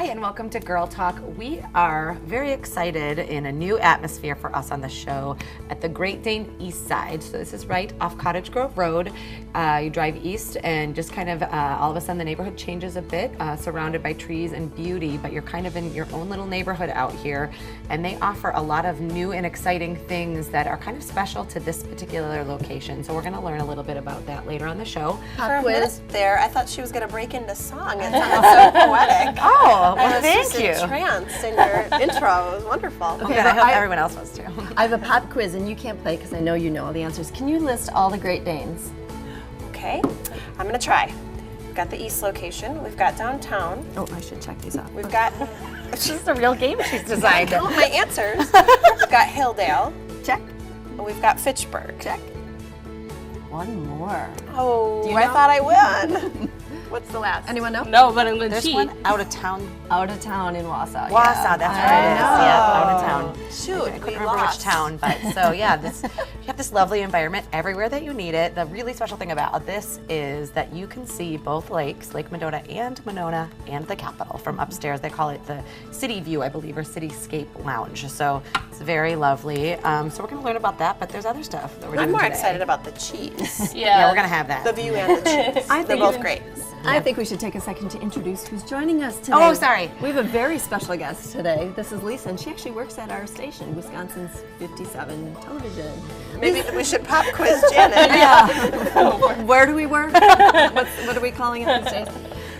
Hi, and welcome to Girl Talk. We are very excited in a new atmosphere for us on the show at the Great Dane East Side. So this is right off Cottage Grove Road. You drive east and just kind of all of a sudden the neighborhood changes a bit, surrounded by trees and beauty, but you're kind of in your own little neighborhood out here. And they offer a lot of new and exciting things that are kind of special to this particular location. So we're going to learn a little bit about that later on the show. For a minute there, I thought she was going to break into song. It sounded so poetic. Oh, I was thank you. just entranced in your intro. It was wonderful. Okay, I hope everyone else was too. I have a pop quiz, and you can't play because I know you know all the answers. Can you list all the Great Danes? Okay, I'm going to try. We've got the east location. We've got downtown. Oh, I should check these off. We've got... It's just a real game she's I designed. count my answers. We've got Hilldale. Check. And we've got Fitchburg. Check. One more. Oh, you I know? thought I won. What's the last? Anyone know? No, but I'm going to There's cheat. one out of town. Out of town in Wausau. Wausau, that's right. It is. Yeah, out of town. Shoot, I we couldn't remember lost. which town, but so yeah, you have this lovely environment everywhere that you need it. The really special thing about this is that you can see both lakes, Lake Mendota and Monona, and the Capitol from upstairs. They call it the City View, I believe, or Cityscape Lounge. So it's very lovely. So we're going to learn about that, but there's other stuff that we're doing I'm more today. excited about the cheese. Yeah, we're going to have that. The view and the cheese. They're both great. I think we should take a second to introduce who's joining us today. Oh, sorry. We have a very special guest today. This is Lisa, and she actually works at our station, Wisconsin's 57 television. Maybe we should pop quiz Janet. Yeah. Where do we work? What are we calling it these days?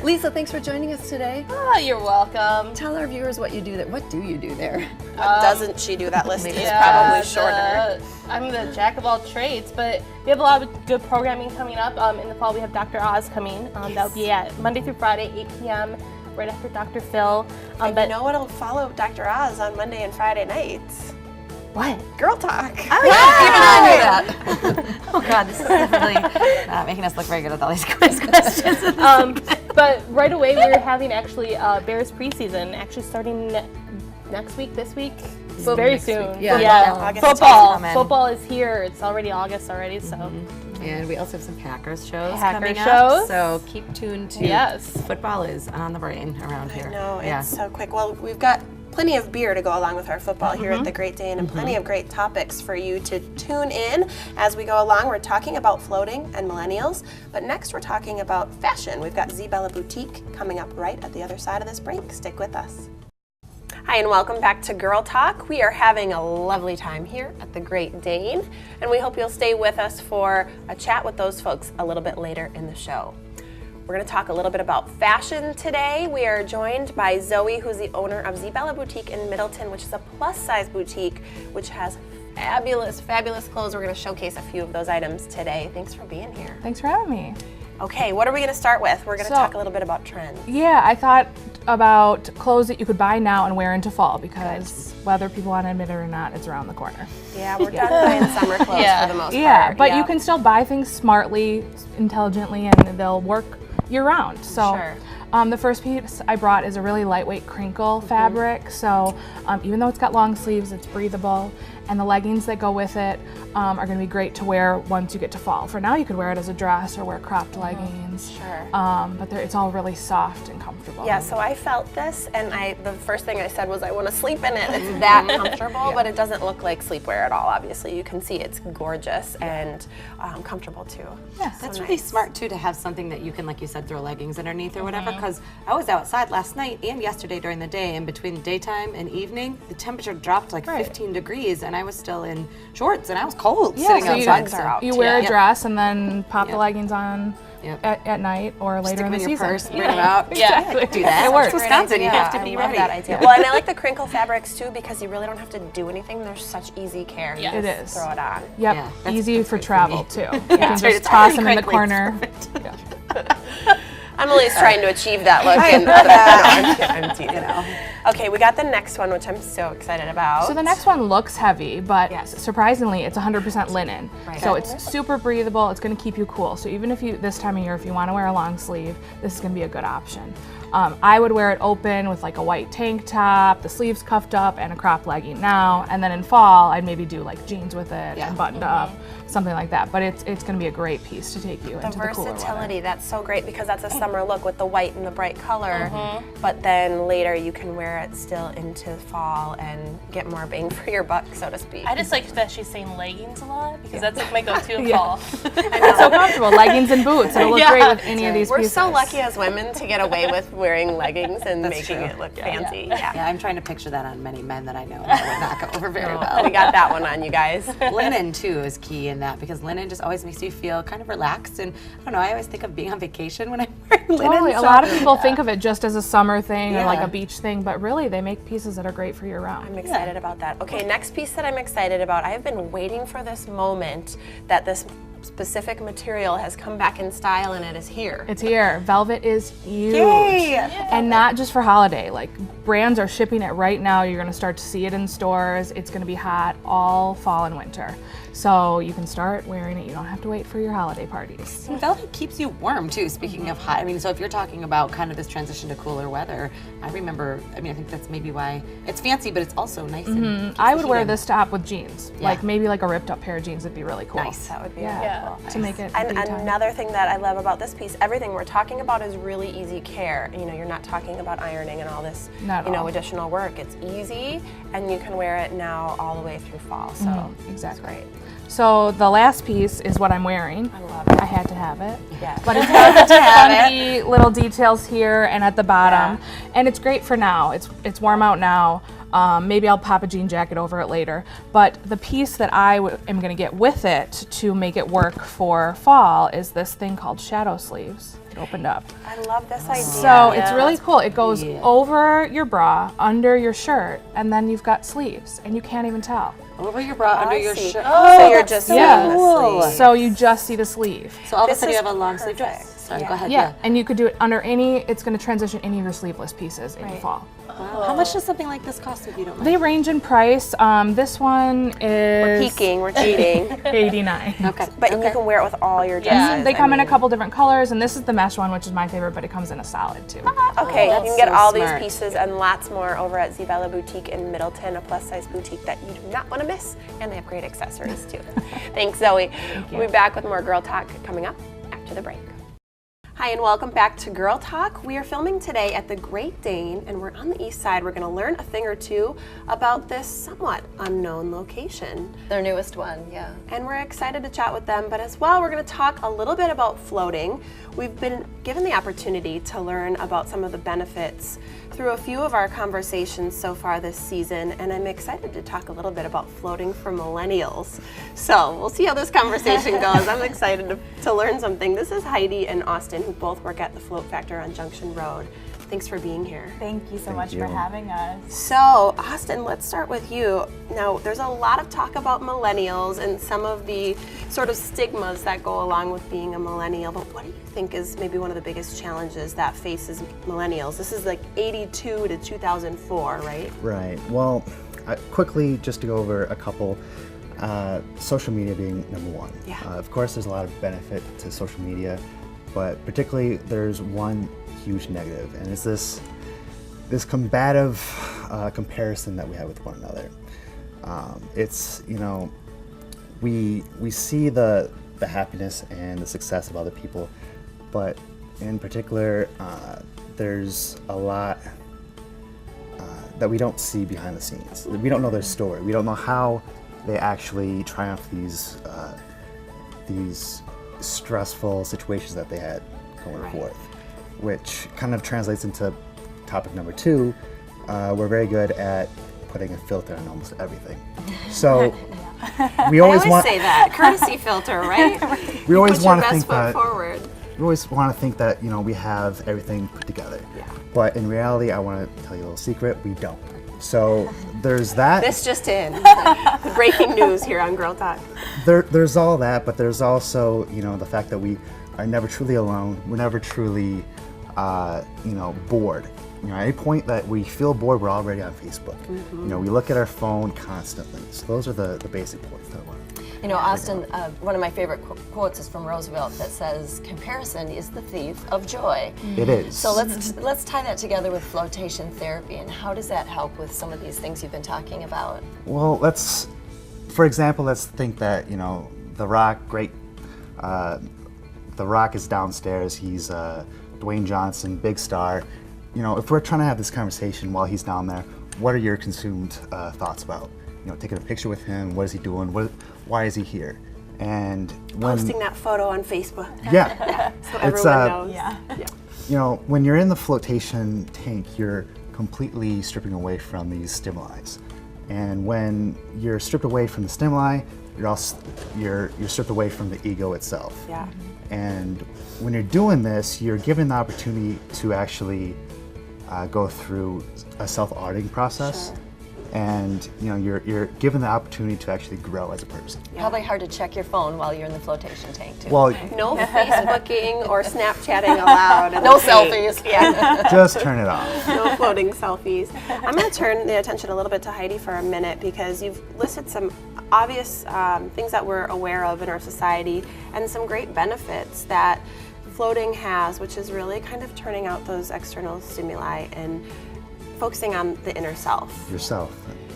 Lisa, thanks for joining us today. Oh, you're welcome. Tell our viewers what you do there. What do you do there? What doesn't she do? That list is Yeah, probably shorter. I'm the jack of all trades, but we have a lot of good programming coming up. In the fall, we have Dr. Oz coming. That will be at Monday through Friday, 8 p.m., right after Dr. Phil. And you know what'll follow Dr. Oz on Monday and Friday nights? What? Girl Talk. Oh, yeah. Even I knew that. Oh God, this is really not making us look very good with all these quiz questions. But right away, we're having actually Bears preseason, actually starting next week, this week, very soon. Yeah. August Football. 10th. Football is here. It's already August already, so. And we also have some Packers shows Packer coming shows. up, so keep tuned to. Yes. Football is on the brain around here. No, it's yeah. so quick. Well, we've got plenty of beer to go along with our football here at the Great Dane, and plenty of great topics for you to tune in as we go along. We're talking about floating and millennials, but next we're talking about fashion. We've got Zbella Boutique coming up right at the other side of this break. Stick with us. Hi, and welcome back to Girl Talk. We are having a lovely time here at the Great Dane, and we hope you'll stay with us for a chat with those folks a little bit later in the show. We're going to talk a little bit about fashion today. We are joined by Zoe, who's the owner of Zbella Boutique in Middleton, which is a plus-size boutique, which has fabulous, fabulous clothes. We're going to showcase a few of those items today. Thanks for being here. Thanks for having me. Okay, what are we going to start with? We're going to So- talk a little bit about trends. Yeah, I thought about clothes that you could buy now and wear into fall because whether people want to admit it or not, it's around the corner. Yeah, we're done buying summer clothes for the most part. Yeah, but you can still buy things smartly, intelligently, and they'll work year round. So Sure. the first piece I brought is a really lightweight crinkle fabric. So even though it's got long sleeves, it's breathable. And the leggings that go with it are going to be great to wear once you get to fall. For now, you could wear it as a dress or wear cropped leggings. Sure. But it's all really soft and comfortable. Yeah, so I felt this, and the first thing I said was I want to sleep in it. It's that comfortable, but it doesn't look like sleepwear at all, obviously. You can see it's gorgeous and comfortable, too. Yeah. That's really smart too to have something that you can, like you said, throw leggings underneath or whatever. Because I was outside last night and yesterday during the day, and between daytime and evening, the temperature dropped like 15 degrees, and I was still in shorts, and I was cold sitting so you- outside. Bugs are out, You wear a Yep. dress and then pop the Yep. leggings on Yep. at night or later Stick in them the in your season. purse, bring them out. Yeah. Do that. It works. It's Wisconsin, you have to be I love ready. that idea. Well, and I like the crinkle fabrics too because you really don't have to do anything. There's such easy care. You Yes. It just is. Throw it on. Yep, Yeah, that's- easy that's for great for travel me. too. You Yeah. can That's right, just it's toss already them in the crinkly, corner. Emily's trying to achieve that look. And I'm teasing. Okay, we got the next one, which I'm so excited about. So the next one looks heavy, but Yes. surprisingly, it's 100% linen. Right. So it's super breathable. It's going to keep you cool. So even if you this time of year, if you want to wear a long sleeve, this is going to be a good option. I would wear it open with like a white tank top, the sleeves cuffed up, and a crop legging now. And then in fall, I'd maybe do like jeans with it and buttoned up. something like that. But it's going to be a great piece to take you The into the cooler versatility, weather. that's so great because that's a summer look with the white and the bright color, but then later you can wear it still into fall and get more bang for your buck, so to speak. I just like that she's saying leggings a lot because that's like my go-to in fall. It's so comfortable, leggings and boots. It'll look great with any of these We're pieces. so lucky as women to get away with wearing leggings and making it look fancy. Yeah, I'm trying to picture that on many men that I know. That would not go over very well. We got that one on, you guys. Linen too is key in that because linen just always makes you feel kind of relaxed, and I don't know, I always think of being on vacation when I'm wearing linen. Totally. A so- lot of people think of it just as a summer thing or like Yeah. a beach thing, but really they make pieces that are great for year round. I'm excited about that. Okay, next piece that I'm excited about, I have been waiting for this moment that this specific material has come back in style and it is here. It's here. Velvet is huge. Yay! And not just for holiday. Like brands are shipping it right now. You're going to start to see it in stores. It's going to be hot all fall and winter. So you can start wearing it. You don't have to wait for your holiday parties. Velvet keeps you warm too, speaking of hot. I mean, so if you're talking about kind of this transition to cooler weather, I remember, I think that's maybe why it's fancy, but it's also nice and keeps I the would heat wear in. this top with jeans. Yeah. Like maybe like a ripped up pair of jeans would be really cool. Nice. That would be Yeah. really Yeah. cool. To make it And daytime. another thing that I love about this piece, everything we're talking about is really easy care. You know, you're not talking about ironing and all this, Not at all. additional work. It's easy, and you can wear it now all the way through fall. So Exactly. great. So the last piece is what I'm wearing. I love it. I had to have it. Yeah. But it's got funny little details here and at the bottom. And it's great for now. It's warm out now. Maybe I'll pop a jean jacket over it later. But the piece that I am going to get with it to make it work for fall is this thing called shadow sleeves. It opened up. I love this idea. So it's really cool. It goes Yeah. over your bra, under your shirt, and then you've got sleeves, and you can't even tell. Over your bra, under I your see. shirt. So you're just Yeah. seeing the Cool. sleeve. So you just see the sleeve. So all of a This sudden you is have a long sleeve dress. perfect. Sorry, Yeah. go ahead. Yeah, and you could do it under any, it's going to transition any of your sleeveless pieces into fall. Wow. How much does something like this cost if you don't mind? They range in price. This one We're is peeking, we're cheating. $89. Okay. But you can wear it with all your dresses. They I come in a mean. couple different colors, and this is the mesh one, which is my favorite, but it comes in a solid too. Okay, you can that's get so all smart. these pieces and lots more over at Zivella Boutique in Middleton, a plus size boutique that you do not want to miss. And they have great accessories too. Thanks, Zoe. We'll be back with more Girl Talk coming up after the break. Hi, and welcome back to Girl Talk. We are filming today at the Great Dane, and we're on the east side. We're going to learn a thing or two about this somewhat unknown location. Their newest one, yeah. And we're excited to chat with them, but as well, we're going to talk a little bit about floating. We've been given the opportunity to learn about some of the benefits through a few of our conversations so far this season, and I'm excited to talk a little bit about floating for millennials. So we'll see how this conversation goes. I'm excited to learn something. This is Heidi and Austin, who both work at the Float Factor on Junction Road. Thanks for being here. Thank you so much for having us. So, Austin, let's start with you. Now, there's a lot of talk about millennials and some of the sort of stigmas that go along with being a millennial, but what do you think is maybe one of the biggest challenges that faces millennials? This is like 82 to 2004, right? Right. Well, quickly, just to go over a couple, social media being number one. Yeah. Of course, there's a lot of benefit to social media, but particularly there's one huge negative, and it's this combative comparison that we have with one another. It's, we see the happiness and the success of other people, but in particular, there's a lot that we don't see behind the scenes. We don't know their story. We don't know how they actually triumph these stressful situations that they had going forth, which kind of translates into topic number two. We're very good at putting a filter on almost everything. So we always want say that courtesy filter, right? we always Put your want to best think foot that forward. we always want to think that we have everything put together. Yeah. But in reality, I want to tell you a little secret: we don't. So there's that. This just in. Breaking news here on Girl Talk. There's all that, but there's also the fact that we are never truly alone. We're never truly bored. At any point that we feel bored, we're already on Facebook. We look at our phone constantly. So those are the basic points that I want. Austin, one of my favorite quotes is from Roosevelt that says, "Comparison is the thief of joy." It is. So let's tie that together with flotation therapy, and how does that help with some of these things you've been talking about? Well, for example, let's think that The Rock, great. The Rock is downstairs. He's Dwayne Johnson, big star. You know, if we're trying to have this conversation while he's down there, what are your consumed thoughts about? You know, taking a picture with him. What is he doing? Why is he here? And when, Posting that photo on Facebook. Yeah, So everyone knows. Yeah. you know, when you're in the flotation tank, you're completely stripping away from these stimuli. And when you're stripped away from the stimuli, you're stripped away from the ego itself. Yeah. And when you're doing this, you're given the opportunity to actually go through a self-auditing process. Sure. And you know, you're given the opportunity to actually grow as a person. Probably hard to check your phone while you're in the flotation tank too. Well, No Facebooking or Snapchatting allowed. in No the tank. selfies. Yeah. just turn it off. No floating selfies. I'm going to turn the attention a little bit to Heidi for a minute because you've listed some obvious things that we're aware of in our society and some great benefits that floating has, which is really kind of turning out those external stimuli and focusing on the inner self. Yourself.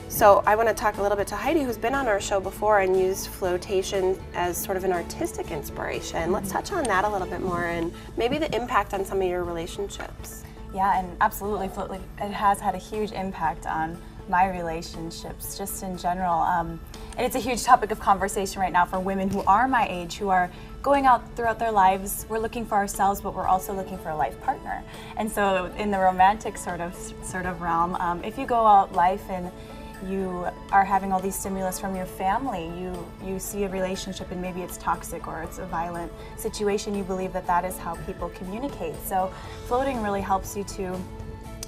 So I want to talk a little bit to Heidi, who's been on our show before and used flotation as sort of an artistic inspiration. Let's touch on that a little bit more and maybe the impact on some of your relationships. Yeah, and absolutely, floating, it has had a huge impact on my relationships, just in general. And it's a huge topic of conversation right now for women who are my age, who are going out throughout their lives. We're looking for ourselves, but we're also looking for a life partner. And so, in the romantic sort of realm, if you go out life and you are having all these stimulus from your family, you see a relationship and maybe it's toxic or it's a violent situation, you believe that that is how people communicate. So floating really helps you to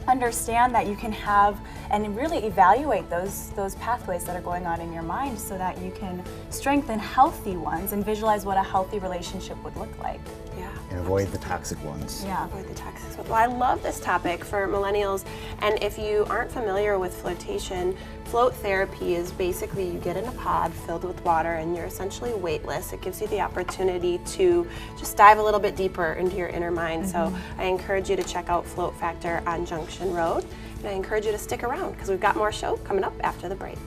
understand that you can have and really evaluate those pathways that are going on in your mind so that you can strengthen healthy ones and visualize what a healthy relationship would look like. Yeah. And avoid the toxic ones. Yeah. Avoid the toxic. Well, I love this topic for millennials. And if you aren't familiar with flotation, float therapy is basically you get in a pod filled with water and you're essentially weightless. It gives you the opportunity to just dive a little bit deeper into your inner mind. So I encourage you to check out Float Factor on Junction Road. And I encourage you to stick around because we've got more show coming up after the break.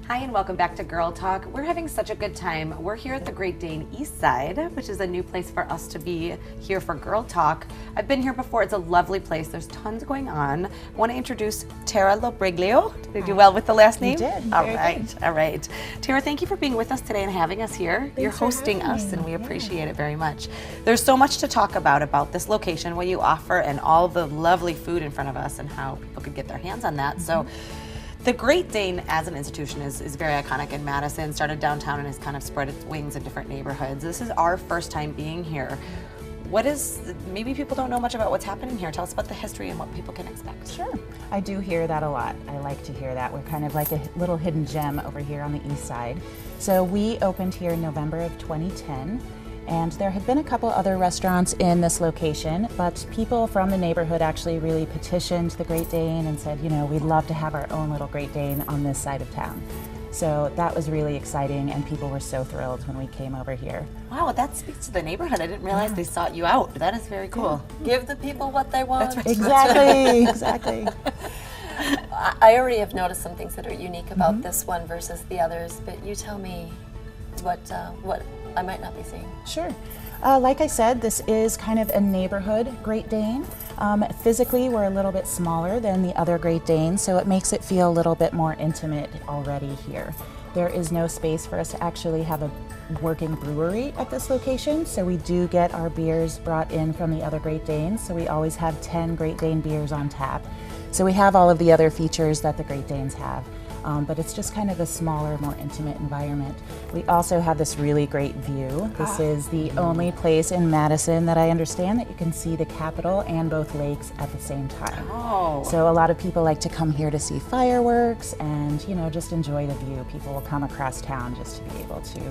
Hi and welcome back to Girl Talk. We're having such a good time. We're here at the Great Dane East Side, which is a new place for us to be here for Girl Talk. I've been here before. It's a lovely place. There's tons going on. I want to introduce Tara Lobriglio. Did I do well with the last name? You did. All right. All right. Tara, thank you for being with us today and having us here. You're hosting us and we appreciate it very much. There's so much to talk about this location, what you offer, and all the lovely food in front of us and how people could get their hands on that. So. The Great Dane as an institution is very iconic in Madison, started downtown and has kind of spread its wings in different neighborhoods. This is our first time being here. Maybe people don't know much about what's happening here. Tell us about the history and what people can expect. Sure. I do hear that a lot. I like to hear that. We're kind of like a little hidden gem over here on the east side. So we opened here in November of 2010. And there had been a couple other restaurants in this location, but people from the neighborhood actually really petitioned the Great Dane and said, you know, we'd love to have our own little Great Dane on this side of town. So that was really exciting, and people were so thrilled when we came over here. Wow, that speaks to the neighborhood. I didn't realize they sought you out. That is very cool. Give the people what they want. That's right. Exactly, exactly. I already have noticed some things that are unique about this one versus the others, but you tell me what I might not be seeing. Sure. Like I said, this is kind of a neighborhood Great Dane. Physically, we're a little bit smaller than the other Great Danes, so it makes it feel a little bit more intimate already here. There is no space for us to actually have a working brewery at this location, so we do get our beers brought in from the other Great Danes, so we always have 10 Great Dane beers on tap. So we have all of the other features that the Great Danes have. But it's just kind of a smaller, more intimate environment. We also have this really great view. This is the only place in Madison that I understand that you can see the Capitol and both lakes at the same time. Oh. So a lot of people like to come here to see fireworks and, you know, just enjoy the view. People will come across town just to be able to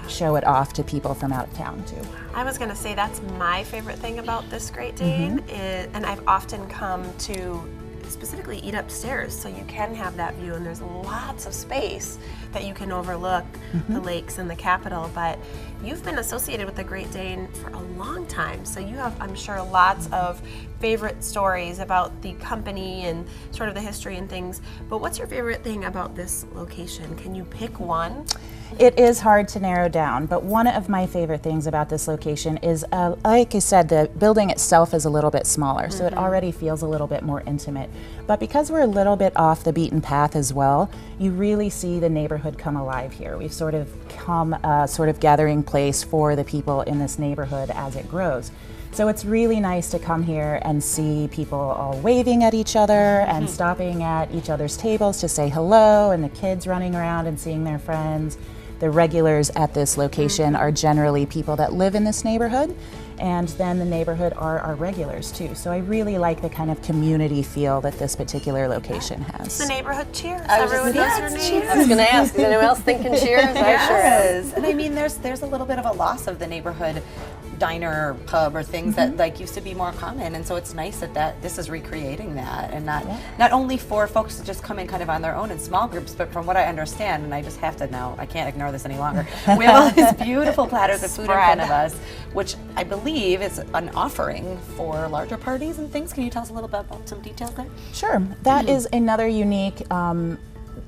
show it off to people from out of town too. I was going to say that's my favorite thing about this Great Dane, and I've often come to specifically eat upstairs so you can have that view, and there's lots of space that you can overlook the lakes and the Capitol. But you've been associated with the Great Dane for a long time, so you have, I'm sure, lots of favorite stories about the company and sort of the history and things. But what's your favorite thing about this location? Can you pick one? It is hard to narrow down, but one of my favorite things about this location is, like I said, the building itself is a little bit smaller, so it already feels a little bit more intimate. But because we're a little bit off the beaten path as well, you really see the neighborhood come alive here. We've sort of come a sort of gathering place for the people in this neighborhood as it grows. So it's really nice to come here and see people all waving at each other and stopping at each other's tables to say hello, and the kids running around and seeing their friends. The regulars at this location are generally people that live in this neighborhood, and then the neighborhood are our regulars too. So I really like the kind of community feel that this particular location has. The neighborhood cheers. I was Everyone just- knows their names. I was going to ask, is anyone else thinking cheers? I sure am. Yes. And I mean, there's a little bit of a loss of the neighborhood diner, pub, or things that like used to be more common, and so it's nice that this is recreating that, and not only for folks to just come in kind of on their own in small groups, but from what I understand, and I just have to now, I can't ignore this any longer. We have all these beautiful platters of food in front of us, which I believe is an offering for larger parties and things. Can you tell us a little bit about some details there? Sure. That is another unique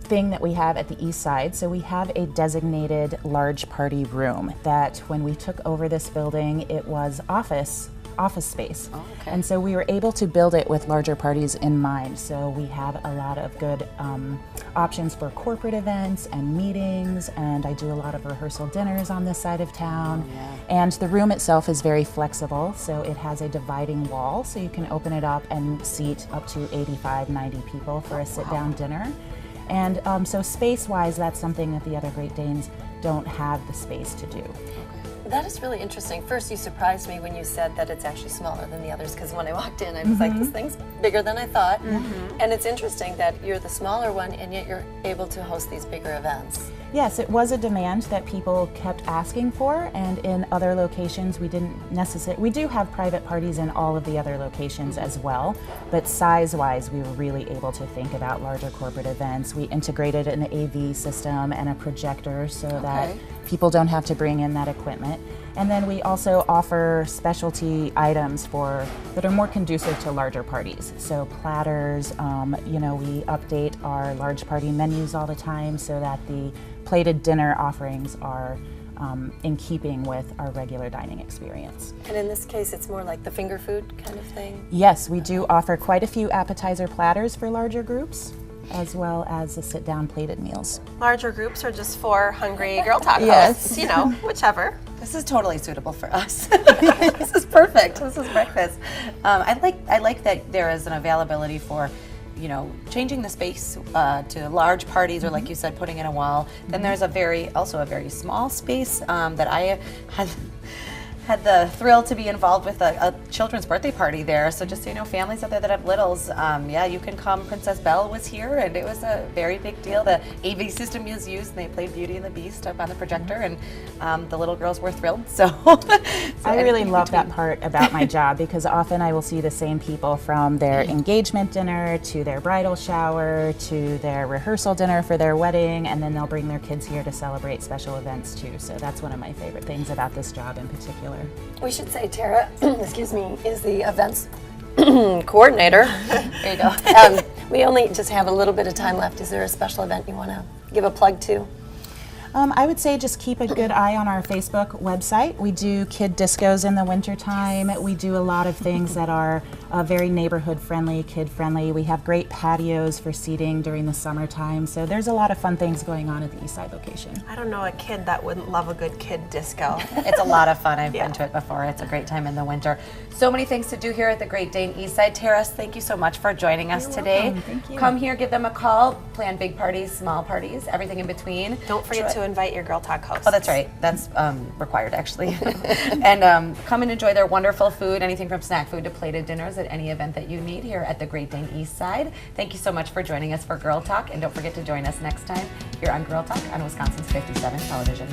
thing that we have at the east side. So we have a designated large party room that when we took over this building, it was office space. Oh, okay. And so we were able to build it with larger parties in mind. So we have a lot of good options for corporate events and meetings, and I do a lot of rehearsal dinners on this side of town. And the room itself is very flexible, so it has a dividing wall, so you can open it up and seat up to 85, 90 people for a sit-down dinner. And so space-wise, that's something that the other Great Danes don't have the space to do. That is really interesting. First, you surprised me when you said that it's actually smaller than the others, because when I walked in, I was like, this thing's bigger than I thought. And it's interesting that you're the smaller one, and yet you're able to host these bigger events. Yes, it was a demand that people kept asking for, and in other locations we didn't necessarily. We do have private parties in all of the other locations as well, but size-wise we were really able to think about larger corporate events. We integrated an AV system and a projector so that people don't have to bring in that equipment. And then we also offer specialty items that are more conducive to larger parties. So platters, we update our large party menus all the time so that the plated dinner offerings are in keeping with our regular dining experience. And in this case, it's more like the finger food kind of thing? Yes, we do offer quite a few appetizer platters for larger groups, as well as the sit-down plated meals. Larger groups are just for hungry Girl Talk Yes. hosts, whichever. This is totally suitable for us. This is perfect. This is breakfast. I like that there is an availability for, changing the space to large parties, or like you said, putting in a wall. Then there's also a very small space that I had the thrill to be involved with a children's birthday party there. So just so you know, families out there that have littles, you can come. Princess Belle was here, and it was a very big deal. The AV system is used, and they played Beauty and the Beast up on the projector, and the little girls were thrilled. So, I really love that part about my job, because often I will see the same people from their engagement dinner to their bridal shower to their rehearsal dinner for their wedding, and then they'll bring their kids here to celebrate special events too. So that's one of my favorite things about this job in particular. We should say Tara, excuse me, is the events coordinator. There you go. We only just have a little bit of time left. Is there a special event you want to give a plug to? I would say just keep a good eye on our Facebook website. We do kid discos in the wintertime. We do a lot of things that are very neighborhood friendly, kid friendly. We have great patios for seating during the summertime. So there's a lot of fun things going on at the East Side location. I don't know a kid that wouldn't love a good kid disco. It's a lot of fun. I've been to it before. It's a great time in the winter. So many things to do here at the Great Dane East Side. Terrace, thank you so much for joining us today. Welcome. Thank you. Come here, give them a call, plan big parties, small parties, everything in between. Don't forget to invite your Girl Talk hosts. Oh, that's right. That's required, actually. And come and enjoy their wonderful food, anything from snack food to plated dinners at any event that you need here at the Great Dane East Side. Thank you so much for joining us for Girl Talk, and don't forget to join us next time here on Girl Talk on Wisconsin's 57 Television.